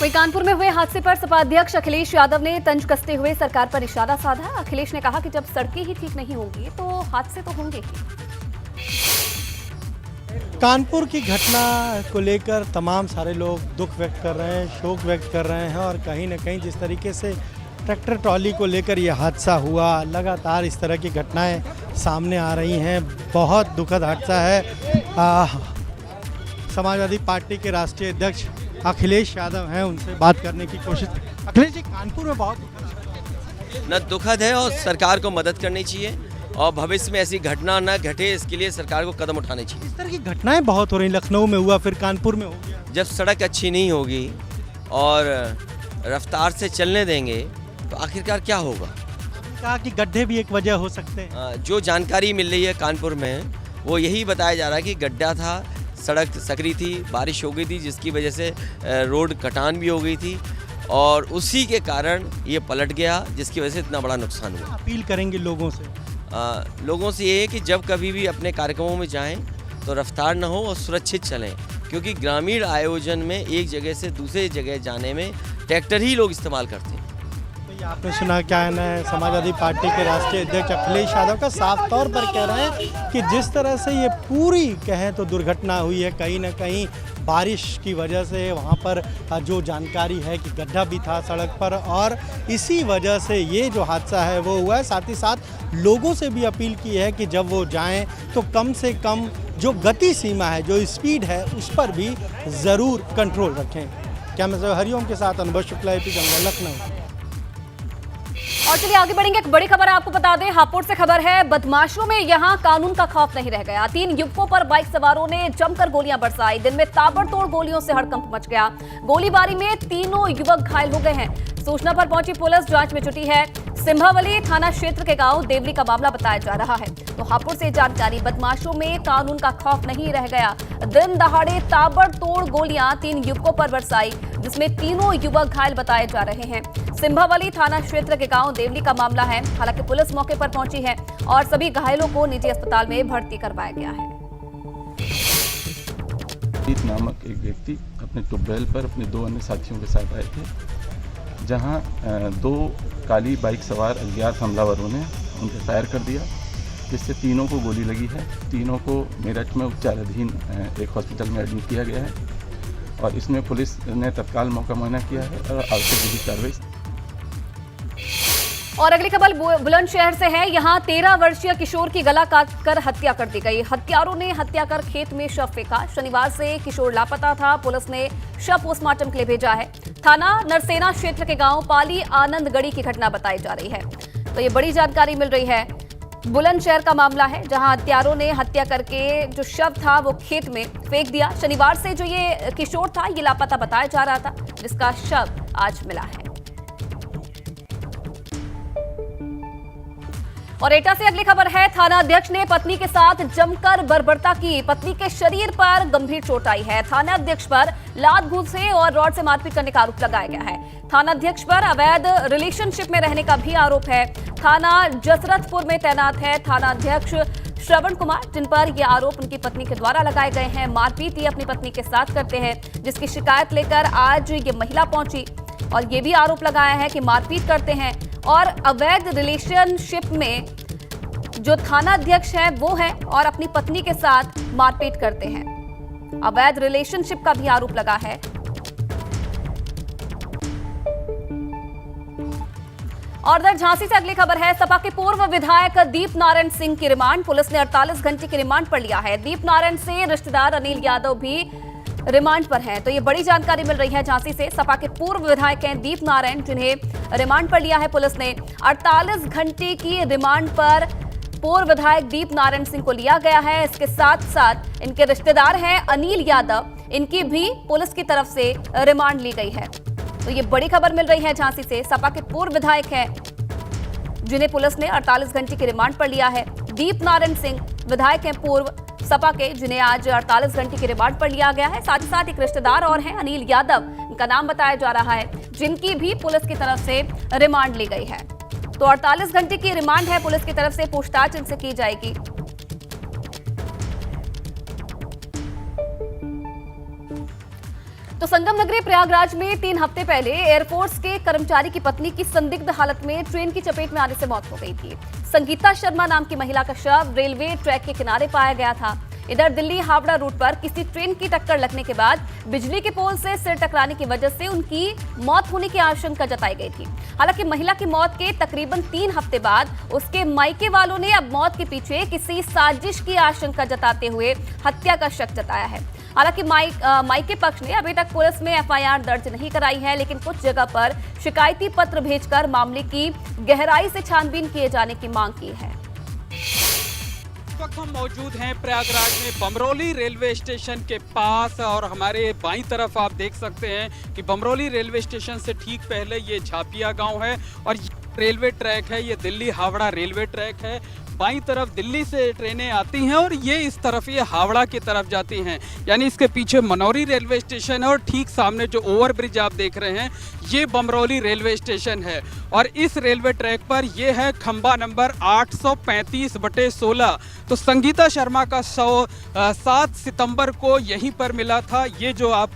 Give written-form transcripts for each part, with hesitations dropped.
वहीं कानपुर में हुए हादसे पर सपा अध्यक्ष अखिलेश यादव ने तंज कसते हुए सरकार पर निशाना साधा। अखिलेश ने कहा कि जब सड़कें ही ठीक नहीं होंगी तो हादसे तो होंगे ही। कानपुर की घटना को लेकर तमाम सारे लोग दुख व्यक्त कर रहे हैं, शोक व्यक्त कर रहे हैं और कहीं न कहीं जिस तरीके से ट्रैक्टर ट्रॉली को लेकर यह हादसा हुआ, लगातार इस तरह की घटनाएं सामने आ रही हैं। बहुत दुखद हादसा है। समाजवादी पार्टी के राष्ट्रीय अध्यक्ष अखिलेश यादव हैं, उनसे बात करने की कोशिश। अखिलेश जी, कानपुर में बहुत दुखद है और सरकार को मदद करनी चाहिए और भविष्य में ऐसी घटना न घटे इसके लिए सरकार को कदम उठाने चाहिए। इस तरह की घटनाएं बहुत हो रही, लखनऊ में हुआ, फिर कानपुर में हो गया। जब सड़क अच्छी नहीं होगी और रफ्तार से चलने देंगे तो आखिरकार क्या होगा। कहा कि गड्ढे भी एक वजह हो सकते हैं। जो जानकारी मिल रही है कानपुर में वो यही बताया जा रहा है कि गड्ढा था, सड़क सकरी थी, बारिश हो गई थी जिसकी वजह से रोड कटान भी हो गई थी और उसी के कारण ये पलट गया जिसकी वजह से इतना बड़ा नुकसान हुआ। अपील करेंगे लोगों से ये है कि जब कभी भी अपने कार्यक्रमों में जाएं तो रफ्तार न हो और सुरक्षित चलें, क्योंकि ग्रामीण आयोजन में एक जगह से दूसरे जगह जाने में ट्रैक्टर ही लोग इस्तेमाल करते हैं। आपने सुना क्या है ना, समाजवादी पार्टी के राष्ट्रीय अध्यक्ष अखिलेश यादव का साफ तौर पर कह रहे हैं कि जिस तरह से ये पूरी कहें तो दुर्घटना हुई है, कहीं ना कहीं बारिश की वजह से वहाँ पर जो जानकारी है कि गड्ढा भी था सड़क पर और इसी वजह से ये जो हादसा है वो हुआ है। साथ ही साथ लोगों से भी अपील की है कि जब वो जाएं तो कम से कम जो गति सीमा है, जो स्पीड है, उस पर भी ज़रूर कंट्रोल रखें। कैमरा हरिओम के साथ अनुभव शुक्ला, एपी जंगल, लखनऊ। और चलिए आगे बढ़ेंगे। एक बड़ी खबर आपको बता दें, हापुड़ से खबर है। बदमाशों में यहां कानून का खौफ नहीं रह गया। 3 युवकों पर बाइक सवारों ने जमकर गोलियां बरसाई। दिन में ताबड़तोड़ गोलियों से हड़कंप मच गया। गोलीबारी में तीनों युवक घायल हो गए हैं। सूचना पर पहुंची पुलिस जांच में जुटी है। सिंभावली थाना क्षेत्र के गांव देवली का मामला बताया जा रहा है। तो हापुड़ से जानकारी, बदमाशों में कानून का खौफ नहीं रह गया। दिन दहाड़े ताबड़तोड़ गोलियां 3 युवकों पर बरसाई, जिसमें तीनों युवक घायल बताए जा रहे हैं। सिंभावली थाना क्षेत्र के गांव देवली का मामला है। हालांकि पुलिस मौके पर पहुंची है और सभी घायलों को निजी अस्पताल में भर्ती करवाया गया है। नामक एक व्यक्ति अपने ट्यूबवेल पर अपने 2 अन्य साथियों के साथ आए थे, जहां 2 काली बाइक सवार अज्ञात हमलावरों ने उन पर फायर कर दिया, जिससे तीनों को गोली लगी है। तीनों को मेरठ में उपचाराधीन एक हॉस्पिटल में एडमिट किया गया है और इसमें पुलिस ने तत्काल मौका मुआयना किया है और आवश्यक विधिक कार्रवाई। और अगली खबर बुलंदशहर से है। यहां 13 वर्षीय किशोर की गला काटकर हत्या कर दी गई। हत्यारों ने हत्या कर खेत में शव फेंका। शनिवार से किशोर लापता था। पुलिस ने शव पोस्टमार्टम के लिए भेजा है। थाना नरसेना क्षेत्र के गांव पाली आनंदगढ़ी की घटना बताई जा रही है। तो ये बड़ी जानकारी मिल रही है। बुलंदशहर का मामला है, जहां हत्यारों ने हत्या करके जो शव था वो खेत में फेंक दिया। शनिवार से जो ये किशोर था ये लापता बताया जा रहा था, जिसका शव आज मिला है। और एटा से अगली खबर है। थाना अध्यक्ष ने पत्नी के साथ जमकर बर्बरता की। पत्नी के शरीर पर गंभीर चोट आई है। थाना अध्यक्ष पर लात घूंसे और रॉड से मारपीट करने का आरोप लगाया गया है। थाना अध्यक्ष पर अवैध रिलेशनशिप में रहने का भी आरोप है। थाना जसरतपुर में तैनात है थाना अध्यक्ष श्रवण कुमार, जिन पर यह आरोप उनकी पत्नी के द्वारा लगाए गए हैं। मारपीट ये अपनी पत्नी के साथ करते हैं, जिसकी शिकायत लेकर आज ये महिला पहुंची और ये भी आरोप लगाया है कि मारपीट करते हैं और अवैध रिलेशनशिप में जो थाना अध्यक्ष है वो है और अपनी पत्नी के साथ मारपीट करते हैं। अवैध रिलेशनशिप का भी आरोप लगा है। और इधर झांसी से अगली खबर है। सपा के पूर्व विधायक दीप नारायण सिंह की रिमांड। पुलिस ने 48 घंटे की रिमांड पर लिया है। दीप नारायण से रिश्तेदार अनिल यादव भी रिमांड पर हैं। तो ये बड़ी जानकारी मिल रही है झांसी से। सपा के पूर्व विधायक हैं दीप नारायण, जिन्हें रिमांड पर लिया है पुलिस ने। 48 घंटे की रिमांड पर पूर्व विधायक दीप नारायण सिंह को लिया गया है। इसके साथ साथ इनके रिश्तेदार हैं अनिल यादव, इनकी भी पुलिस की तरफ से रिमांड ली गई है। तो ये बड़ी खबर मिल रही है झांसी से। सपा के पूर्व विधायक हैं जिन्हें पुलिस ने 48 घंटे की रिमांड पर लिया है। दीप नारायण सिंह विधायक हैं पूर्व सपा के, जिन्हें आज 48 घंटे की रिमांड पर लिया गया है। साथ ही साथ एक रिश्तेदार और हैं अनिल यादव, इनका नाम बताया जा रहा है, जिनकी भी पुलिस की तरफ से रिमांड ली गई है। तो 48 घंटे की रिमांड है पुलिस की तरफ से, पूछताछ इनसे की जाएगी। तो तो संगम नगरी प्रयागराज में 3 हफ्ते पहले एयरफोर्स के कर्मचारी की पत्नी की संदिग्ध हालत में ट्रेन की चपेट में आने से मौत हो गई थी। संगीता शर्मा नाम की महिला का शव रेलवे ट्रैक के किनारे पाया गया था। इधर दिल्ली हावड़ा रूट पर किसी ट्रेन की टक्कर लगने के बाद बिजली के पोल से सिर टकराने की वजह से उनकी मौत होने की आशंका जताई गई थी। हालांकि महिला की मौत के तकरीबन 3 हफ्ते बाद उसके मायके वालों ने अब मौत के पीछे किसी साजिश की आशंका जताते हुए हत्या का शक जताया है। हालांकि मायके पक्ष ने अभी तक पुलिस में एफआईआर दर्ज नहीं कराई है, लेकिन कुछ जगह पर शिकायती पत्र भेजकर मामले की गहराई से छानबीन किए जाने की मांग की है। इस वक्त हम मौजूद हैं प्रयागराज में बमरोली रेलवे स्टेशन के पास और हमारे बाईं तरफ आप देख सकते हैं कि बमरोली रेलवे स्टेशन से ठीक पहले ये झापिया गांव है और ये रेलवे ट्रैक है, ये दिल्ली हावड़ा रेलवे ट्रैक है। बाईं तरफ दिल्ली से ट्रेनें आती हैं और ये इस तरफ ये हावड़ा की तरफ जाती हैं, यानी इसके पीछे मनौरी रेलवे स्टेशन है और ठीक सामने जो ओवरब्रिज आप देख रहे हैं ये बमरोली रेलवे स्टेशन है। और इस रेलवे ट्रैक पर ये है खंबा नंबर 835/16। तो संगीता शर्मा का शव 7 सितंबर को यहीं पर मिला था। ये जो आप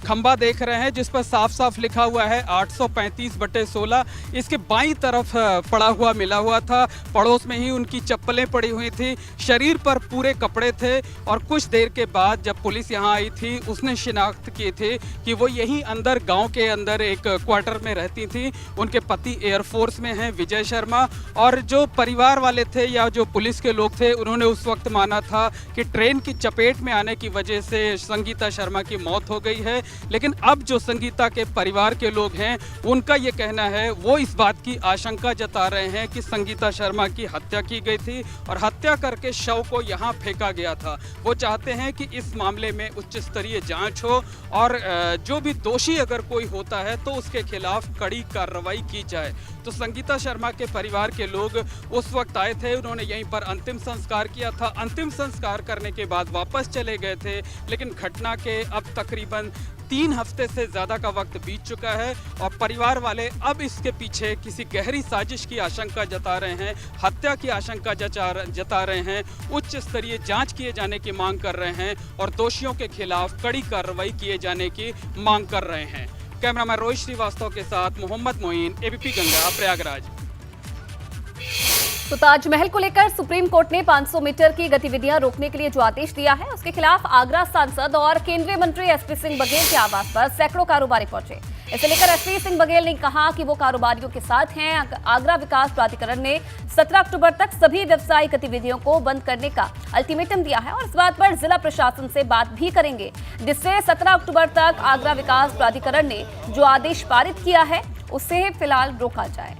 खंबा देख रहे हैं जिस पर साफ साफ लिखा हुआ है 835/16, इसके बाईं तरफ पड़ा हुआ मिला हुआ था। पड़ोस में ही उनकी चप्पलें पड़ी हुई थी, शरीर पर पूरे कपड़े थे और कुछ देर के बाद जब पुलिस यहाँ आई थी उसने शिनाख्त की थी कि वो यहीं अंदर गांव के अंदर एक क्वार्टर में रहती थी। उनके पति एयरफोर्स में हैं विजय शर्मा, और जो परिवार वाले थे या जो पुलिस के लोग थे उन्होंने उस वक्त माना था कि ट्रेन की चपेट में आने की वजह से संगीता शर्मा की मौत हो गई है। लेकिन अब जो संगीता के परिवार के लोग हैं उनका ये कहना है, वो इस बात की आशंका जता रहे हैं कि संगीता शर्मा की हत्या की गई थी और हत्या करके शव को यहाँ फेंका गया था। वो चाहते हैं कि इस मामले में उच्च स्तरीय जांच हो और जो भी दोषी अगर कोई होता है तो उसके खिलाफ कड़ी कार्रवाई की जाए। तो संगीता शर्मा के परिवार के लोग उस वक्त आए थे, उन्होंने यहीं पर अंतिम संस्कार किया था। अंतिम संस्कार करने के बाद वापस चले गए थे, लेकिन घटना के अब तकरीबन 3 हफ्ते से ज़्यादा का वक्त बीत चुका है और परिवार वाले अब इसके पीछे किसी गहरी साजिश की आशंका जता रहे हैं, हत्या की आशंका जता रहे हैं, उच्च स्तरीय जांच किए जाने की मांग कर रहे हैं और दोषियों के खिलाफ कड़ी कार्रवाई किए जाने की मांग कर रहे हैं। कैमरामैन रोहित श्रीवास्तव के साथ मोहम्मद मोइन, एबीपी गंगा, प्रयागराज। तो ताजमहल को लेकर सुप्रीम कोर्ट ने 500 मीटर की गतिविधियां रोकने के लिए जो आदेश दिया है उसके खिलाफ आगरा सांसद और केंद्रीय मंत्री एसपी सिंह बघेल के आवास पर सैकड़ों कारोबारी पहुंचे। इसे लेकर एसपी सिंह बघेल ने कहा कि वो कारोबारियों के साथ हैं। आगरा विकास प्राधिकरण ने 17 अक्टूबर तक सभी व्यावसायिक गतिविधियों को बंद करने का अल्टीमेटम दिया है और इस बात पर जिला प्रशासन से बात भी करेंगे, जिससे 17 अक्टूबर तक आगरा विकास प्राधिकरण ने जो आदेश पारित किया है उसे फिलहाल रोका जाए।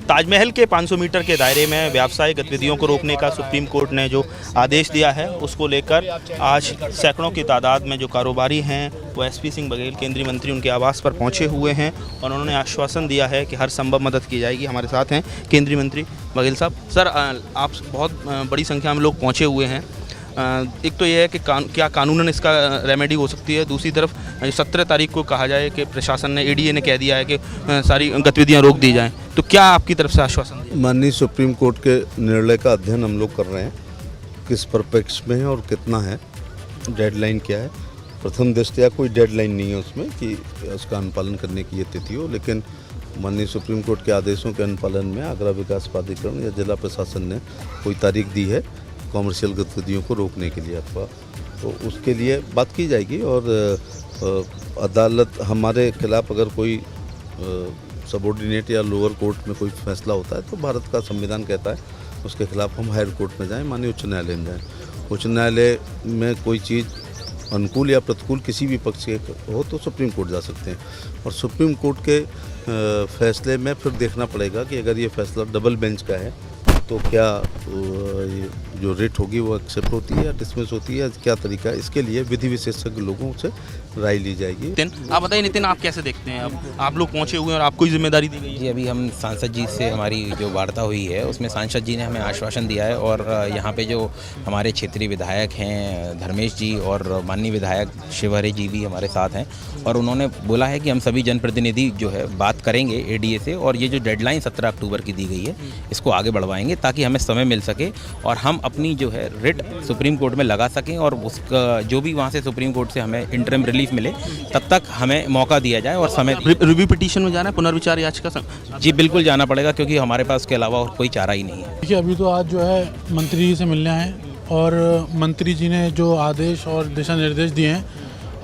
ताजमहल के 500 मीटर के दायरे में व्यावसायिक गतिविधियों को रोकने का सुप्रीम कोर्ट ने जो आदेश दिया है उसको लेकर आज सैकड़ों की तादाद में जो कारोबारी हैं वो एसपी सिंह बघेल केंद्रीय मंत्री उनके आवास पर पहुंचे हुए हैं और उन्होंने आश्वासन दिया है कि हर संभव मदद की जाएगी। हमारे साथ हैं केंद्रीय मंत्री बघेल साहब। सर, आप बहुत बड़ी संख्या में लोग पहुँचे हुए हैं। एक तो ये है कि क्या कानूनन इसका रेमेडी हो सकती है, दूसरी तरफ 17 तारीख को कहा जाए कि प्रशासन ने एडीए ने कह दिया है कि सारी गतिविधियां रोक दी जाएं, तो क्या आपकी तरफ से आश्वासन दिया? माननीय सुप्रीम कोर्ट के निर्णय का अध्ययन हम लोग कर रहे हैं, किस परिप्रेक्ष्य में है और कितना है, डेडलाइन क्या है। प्रथम दृष्टया कोई डेडलाइन नहीं है उसमें कि उसका अनुपालन करने की ये तिथि हो, लेकिन माननीय सुप्रीम कोर्ट के आदेशों के अनुपालन में आगरा विकास प्राधिकरण या जिला प्रशासन ने कोई तारीख दी है कॉमर्शियल गतिविधियों को रोकने के लिए, अथवा तो उसके लिए बात की जाएगी और अदालत हमारे खिलाफ अगर कोई सबऑर्डिनेट या लोअर कोर्ट में कोई फैसला होता है तो भारत का संविधान कहता है उसके खिलाफ हम हायर कोर्ट में जाएं, माननीय उच्च न्यायालय में जाएं। उच्च न्यायालय में कोई चीज़ अनुकूल या प्रतिकूल किसी भी पक्ष के हो तो सुप्रीम कोर्ट जा सकते हैं और सुप्रीम कोर्ट के फैसले में फिर देखना पड़ेगा कि अगर ये फैसला डबल बेंच का है तो क्या जो रेट होगी वो एक्सेप्ट होती है या डिसमिस होती है, क्या तरीका है, इसके लिए विधि विशेषज्ञ लोगों से राय ली जाएगी। आप बताइए नितिन, आप कैसे देखते हैं? अब आप लोग पहुंचे हुए हैं और आपको ही जिम्मेदारी दी गई है। जी, अभी हम सांसद जी से हमारी जो वार्ता हुई है उसमें सांसद जी ने हमें आश्वासन दिया है और यहाँ पे जो हमारे क्षेत्रीय विधायक हैं धर्मेश जी और माननीय विधायक शिवहरे जी भी हमारे साथ हैं और उन्होंने बोला है कि हम सभी जनप्रतिनिधि जो है बात करेंगे एडीए से और ये जो डेडलाइन 17 अक्टूबर की दी गई है इसको आगे बढ़वाएंगे ताकि हमें समय मिल सके और हम अपनी जो है रिट सुप्रीम कोर्ट में लगा सकें और उसका जो भी वहाँ से सुप्रीम कोर्ट से हमें इंटरिम रिलीफ मिले तब तक हमें मौका दिया जाए और समय। रिव्यू पिटीशन में जाना है, पुनर्विचार याचिका? जी बिल्कुल जाना पड़ेगा, क्योंकि हमारे पास उसके अलावा और कोई चारा ही नहीं है। देखिए, अभी तो आज जो है मंत्री जी से मिलने आए और मंत्री जी ने जो आदेश और दिशा निर्देश दिए हैं,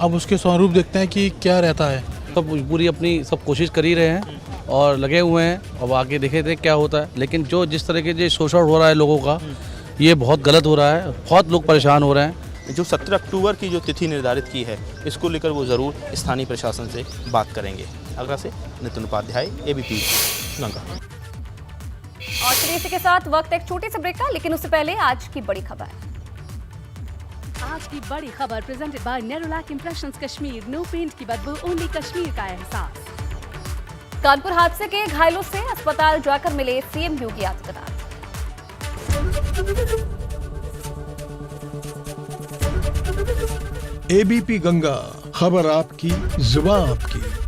अब उसके स्वरूप देखते हैं कि क्या रहता है। सब पूरी अपनी सब कोशिश कर ही रहे हैं और लगे हुए हैं, अब आगे देखे थे क्या होता है। लेकिन जो जिस तरह के जो शोषण हो रहा है लोगों का, ये बहुत गलत हो रहा है, बहुत लोग परेशान हो रहे हैं। जो 17 अक्टूबर की जो तिथि निर्धारित की है, इसको लेकर वो ज़रूर स्थानीय प्रशासन से बात करेंगे। आगरा से नितिन उपाध्याय, ABP गंगा। और चलिए इसी के साथ वक्त एक छोटे से ब्रेक का, लेकिन उससे पहले आज की बड़ी खबर। आज की बड़ी खबर presented by Nerolac impressions Kashmir. No paint की बदबू, ओनली कश्मीर का एहसास। कानपुर हादसे के घायलों से अस्पताल जाकर मिले CM योगी आदित्यनाथ। ABP गंगा, खबर आपकी, जुबान आपकी।